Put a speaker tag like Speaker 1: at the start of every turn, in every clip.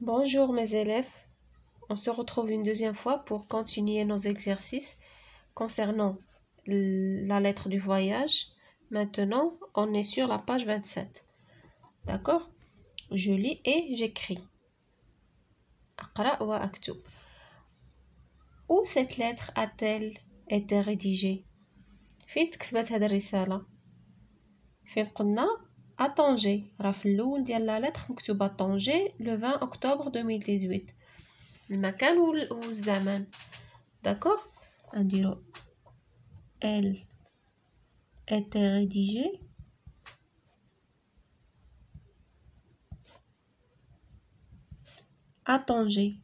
Speaker 1: Bonjour mes élèves, on se retrouve une deuxième fois pour continuer nos exercices concernant la lettre du voyage. Maintenant, on est sur la page 27. D'accord? Je lis et j'écris. أقرأ وأكتب. Où cette lettre a-t-elle été rédigée? فين تكتبت هذه الرسالة؟ فين قلنا à Tanger. راه في الأول ديال لا lettre مكتوبة Tanger le 20 octobre 2018. المكان والزمان. D'accord? نديرو elle était rédigée à Tanger.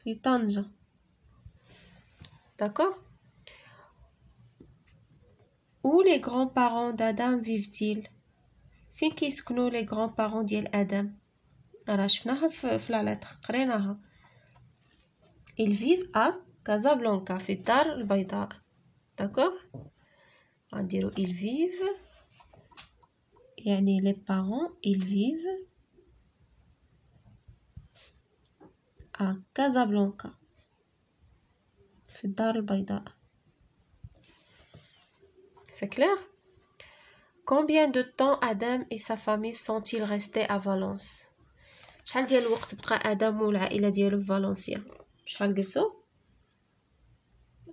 Speaker 1: في طنجة. D'accord? Où les grands-parents d'Adam vivent-ils? فين كيسكنوا les grands-parents ديال آدم؟ راه شفناها في لا lettre قريناها. Ils vivent à Casablanca في الدار البيضاء. D'accord? غنديرو ils vivent يعني les parents ils vivent à Casablanca في الدار البيضاء. C'est clair? Combien de temps Adam et sa famille sont-ils restés à Valence? شحال ديال الوقت بقى آدم والعائلة ديالو في فالنسيا؟ شحال جلسوا؟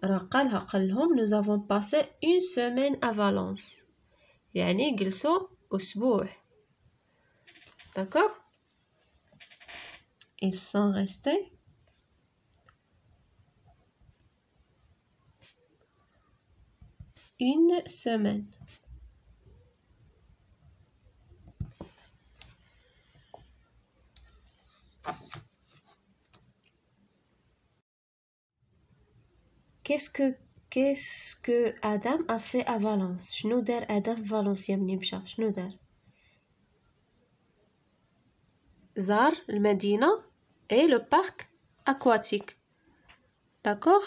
Speaker 1: راه قال لهم nous avons passé une semaine à Valence. يعني جلسوا أسبوع. D'accord? Ils sont restés une semaine. Qu'est-ce que Adam a fait à Valence? شنو دار آدم في فالنسيا منين مشى؟ شنو دار؟ زار المدينة et le parc aquatique. D'accord?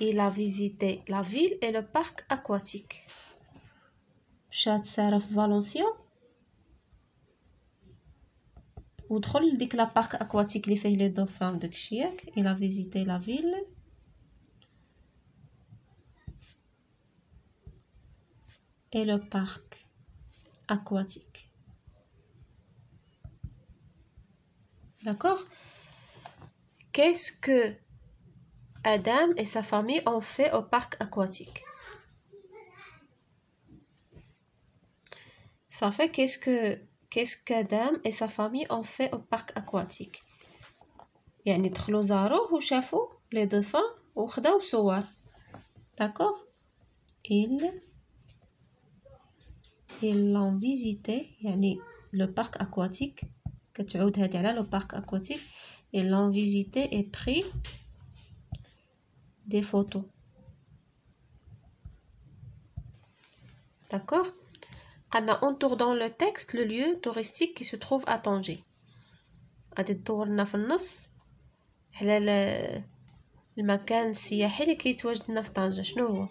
Speaker 1: Il a visité la ville et le parc aquatique. مشات سارة في فالنسيا ودخل لديك لا بارك اكواتيك اللي فيه لي دوفان داكشي ياك. Il a visité la ville et le parc aquatique. D'accord? Qu'est-ce que Adam et sa famille ont fait au parc aquatique? Ça fait qu'est-ce qu'Adam et sa famille ont fait au parc aquatique? يعني دخلوا زاروه وشافوا لي دوفان وخداو صور. D'accord? Ils l'ont visité يعني le parc aquatique. كتعود هادي على le parc aquatique. Ils l'ont visité et pris des photos. D'accord? On dans le texte le lieu touristique qui se trouve à Tanger. غادي تدورنا في النص على المكان السياحي اللي كيتواجد لنا في طنجة. شنو هو؟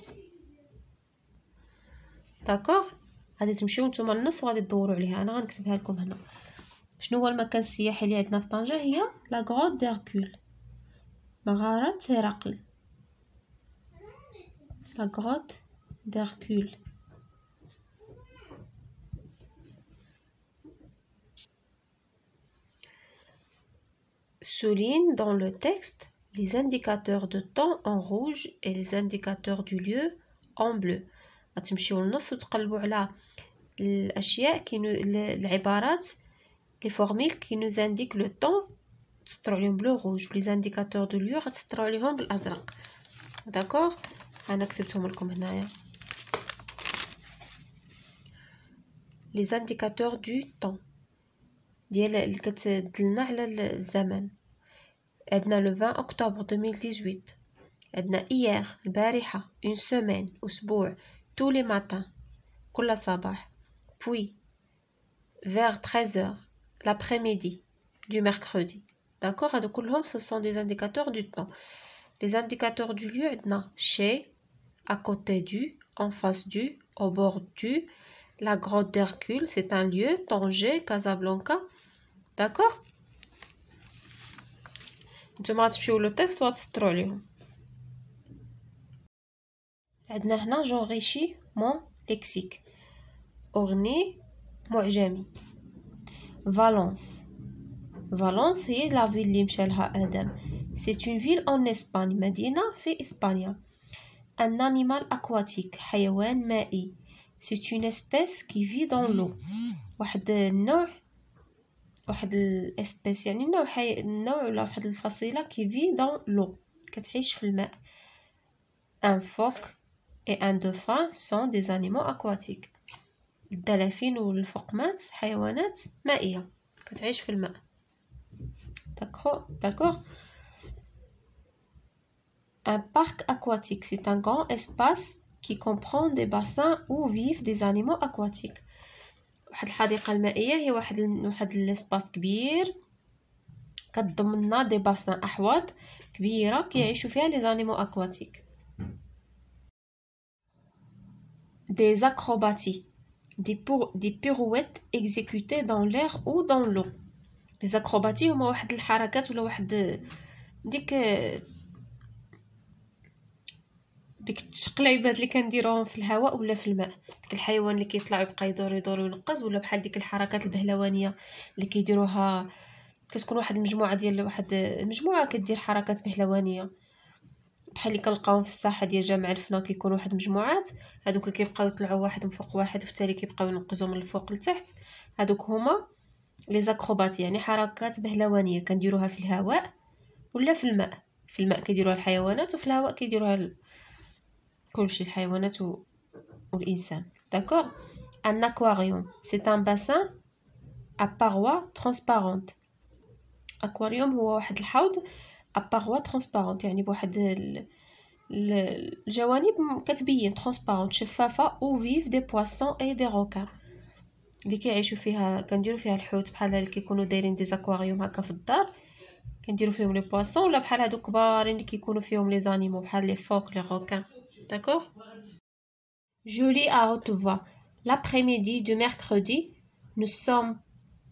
Speaker 1: داكوغ؟ غادي تمشيو نتوما للنص وغادي تدوروا عليها. انا غنكتبها لكم هنا. شنو هو المكان السياحي اللي عندنا في طنجة؟ هي لا غروت ديركول، مغارة هرقل. لا غروت ديركول. Souligne dans le texte les indicateurs de temps en rouge et les indicateurs du lieu en bleu. غتمشيو للنص وتقلبوا على الاشياء العبارات les formules qui nous indiquent le temps تسطروا عليهم bleu rouge و les indicateurs du lieu غتسطروا عليهم بالازرق. داكوغ؟ انا كتبتهم لكم هنايا. les indicateurs du temps ديال اللي كتدلنا على الزمن. عندنا le 20 octobre 2018. عندنا hier البارحة une semaine أسبوع tous les matins كل صباح. puis vers 13h l'après-midi du mercredi. D'accord? هادو كلهم ce sont des indicateurs du temps. Les indicateurs du lieu عندنا chez, à côté du, en face du, au bord du. La grotte d'Hercule, c'est un lieu, Tanger, Casablanca. داكوغ. نتوما غتمشيو لو تكست وغتسطرو عليهم. عندنا هنا جونغيشي مون ليكسيك، اغني معجمي. فالونس، فالونس هي لا فيل اللي مشى لها ادم. سي اون فيل اون اسباني، مدينه في اسبانيا. ان انيمال اكواتيك، حيوان مائي. سي اون اسبيس كي في دون لو، واحد النوع، واحد الاسبيس يعني نوع النوع ولا واحد الفصيله كي في دون لو، كتعيش في الماء. ان فوك et un dauphin sont des animaux aquatiques. الدلافين والفقمات حيوانات مائية كتعيش في الماء. D'accord. Un parc aquatique, c'est un grand espace qui comprend des bassins où vivent des animaux aquatiques. واحد الحديقة المائية هي واحد الاسباس كبير كتضمن دي باسان، أحواض كبيرة كيعيشوا فيها لي زانيمو اكواتيك. Des acrobaties, des pirouettes exécutées dans l'air ou dans l'eau. Les acrobaties هما واحد الحركات ولا واحد ديك التشقليبات اللي كنديروهم في الهواء ولا في الماء. ديك الحيوان اللي كيطلع يبقى يدور وينقز، ولا بحال ديك الحركات البهلوانيه اللي كيديروها، كتكون واحد المجموعه ديال واحد المجموعه كدير حركات بهلوانيه بحال اللي كنلقاوهم في الساحه ديال جامع الفنا. كيكون واحد مجموعات هذوك اللي كيبقاو يطلعوا واحد من فوق واحد وفي التالي كيبقاو ينقزوا من الفوق لتحت، هذوك هما لي زاكروبات، يعني حركات بهلوانيه كنديروها في الهواء ولا في الماء. في الماء كيديروها الحيوانات وفي الهواء كيديروها كلشي الحيوانات والانسان. داكوغ. ان اكواريوم سي ان باسان ا باروا ترانسبارونت. اكواريوم هو واحد الحوض ا باروا ترانسبارونت، يعني بواحد الجوانب كتبين ترانسبارونت شفافه. او فيف دي بواسون اي دي روكان، اللي كيعيشوا فيها كنديروا فيها الحوت، بحال اللي كيكونوا دايرين دي زاكواريوم هكا في الدار كنديروا فيهم لي بواسون، ولا بحال هادو كبارين اللي كيكونوا فيهم لي زانيمو بحال لي فوك لي روكان. داكوغ. Julie à haute voix. L'après-midi du mercredi, nous sommes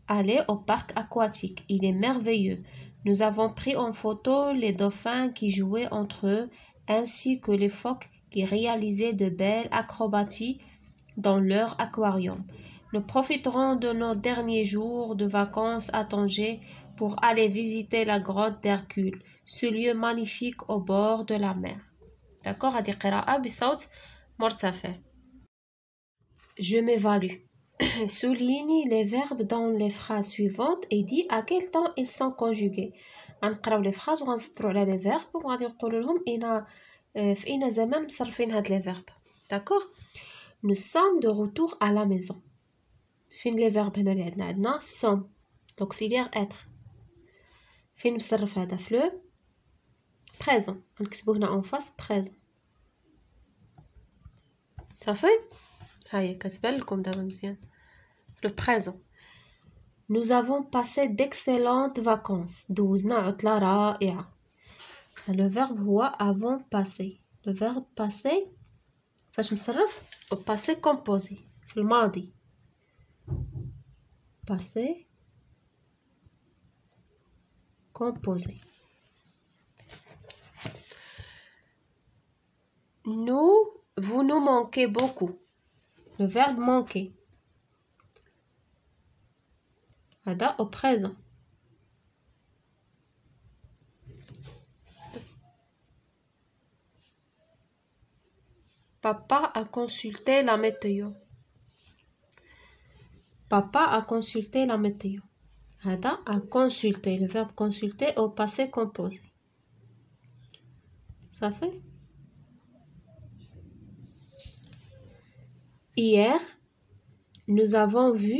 Speaker 1: allés au parc aquatique. Il est merveilleux. Nous avons pris en photo les dauphins qui jouaient entre eux, ainsi que les phoques qui réalisaient de belles acrobaties dans leur aquarium. Nous profiterons de nos derniers jours de vacances à Tanger pour aller visiter la grotte d'Hercule, ce lieu magnifique au bord de la mer. D'accord, هذه قراءة بصوت مرتفع. Je m'évalue. Souligne les verbes dans les phrases suivantes et dis à quel temps ils sont conjugués. غنقراو les phrases وغنسطروا على les verbes وغادي نقولوا لهم في اين زمان مصرفين هاد les verbes. D'accord. Nous sommes de retour à la maison. فين les verbes هنا اللي عندنا sommes l'auxiliaire être. فين مصرف هذا في le présent، غنكتبو هنا en face présent. صافي هاي كتبان لكم دابا مزيان. Le présent. Nous avons passé d'excellentes vacances. دوزنا عطلة رائعة. Le verbe هو avant passé. Le verbe passé فاش مصرف au passé composé في الماضي. Passé composé. Vous nous manquez beaucoup. Le verbe manquer. هذا au présent. Papa a consulté la météo. Papa a consulté la météo. هذا a consulté. Le verbe consulter au passé composé. Ça fait? Hier, nous avons vu.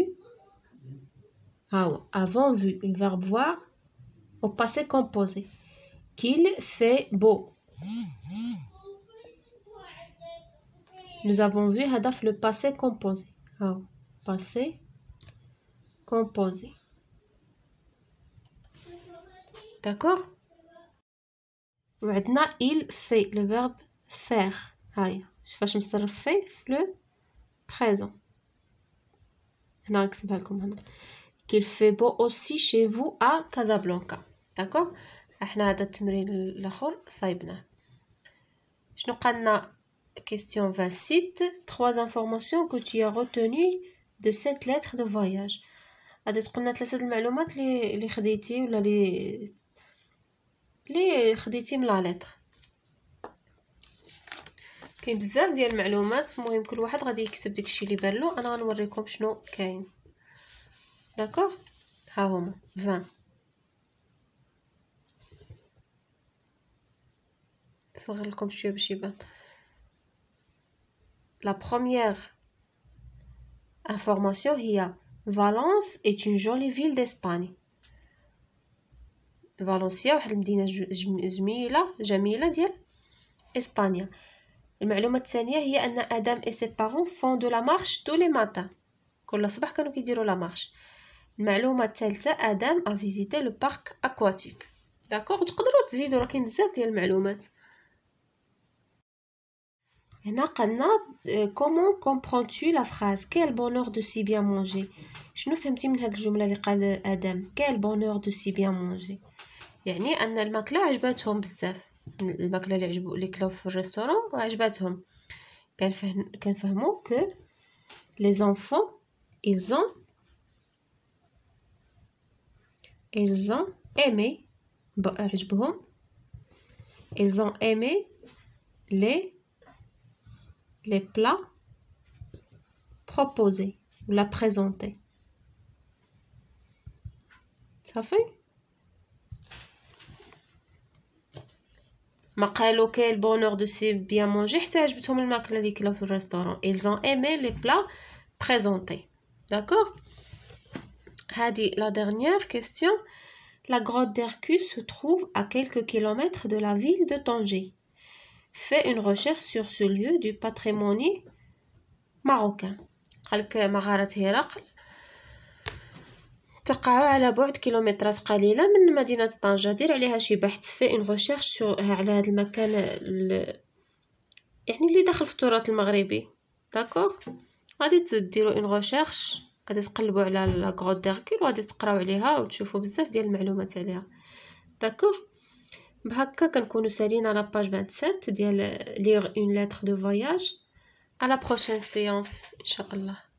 Speaker 1: Avons vu. Le verbe voir au passé composé. Qu'il fait beau. Nous avons vu هذا في le passé composé. Passé composé. D'accord. وعندنا il fait le verbe faire. هاي فاش مصرف في le présent. هنا نكتبها لكم هنا. qu'il fait beau aussi chez vous à Casablanca. D'accord. احنا هذا التمرين الاخر صايبناه. شنو قالنا question 26 trois informations que tu as retenues de cette lettre de voyage. غادي تقولنا 3 المعلومات اللي خديتي ولا اللي خديتي من لا لتر. كاين بزاف ديال المعلومات، المهم كل واحد غادي يكتب داكشي اللي بان له. انا غنوريكم شنو كاين. داكوغ ها هما 20. نصغر لكم شويه باش يبان. La première information هي Valence est une jolie ville d'Espagne. فالنسيا واحد المدينة جميلة ديال إسبانيا. المعلومة الثانية هي أن آدم et ses parents font de la marche tous les matins. كل صباح كانوا كيديروا لا مارش. المعلومة الثالثة آدم a visité le parc aquatique. داكوغ تقدروا تزيدوا، راه كاين بزاف ديال المعلومات. هنا قلنا comment comprends-tu la phrase quel bonheur de si bien manger. شنو فهمتي من هاد الجملة اللي قال آدم quel bonheur de si bien manger؟ يعني ان الماكله عجباتهم بزاف، الماكله اللي كلاو في الريستوران وعجباتهم. كنفهموا que les enfants ils ont aimé عجبهم ils ont aimé les plats proposés ou la présentés. صافي. ما قالوا quel bonheur de si bien manger حتى عجبتهم الماكله اللي كلاو في الريستوران. ils ont aimé les plats présentés. d'accord. هذه la dernière question. La grotte d'Hercule se trouve à quelques kilomètres de la ville de Tanger. Fais une recherche sur ce lieu du patrimoine marocain. قالك مغارة هرقل تقع على بعد كيلومترات قليلة من مدينة طنجة. دير عليها شي بحث في ان ريشيرش على هذا المكان يعني اللي داخل في التراث المغربي. داكوغ. غادي تديروا ان ريشيرش، غادي تقلبوا على لا غروت ديركول وغادي تقراو عليها وتشوفوا بزاف ديال المعلومات عليها. داكوغ. بهكا كنكونوا سالينا على باج 27 ديال ليغ اون لتر دو فواياج. على بروشين سيونس ان شاء الله.